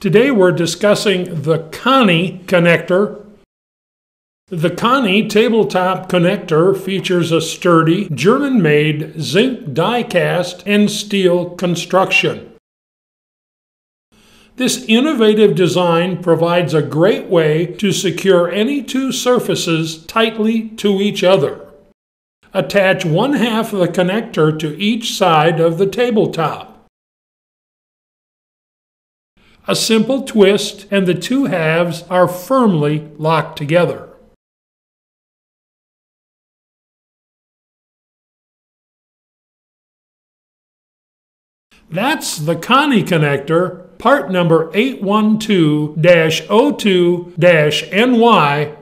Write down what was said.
Today we're discussing the Conny connector. The Conny tabletop connector features a sturdy, German-made zinc die-cast and steel construction. This innovative design provides a great way to secure any two surfaces tightly to each other. Attach one half of the connector to each side of the tabletop. A simple twist and the two halves are firmly locked together. That's the Conny connector, part number 812-02-NY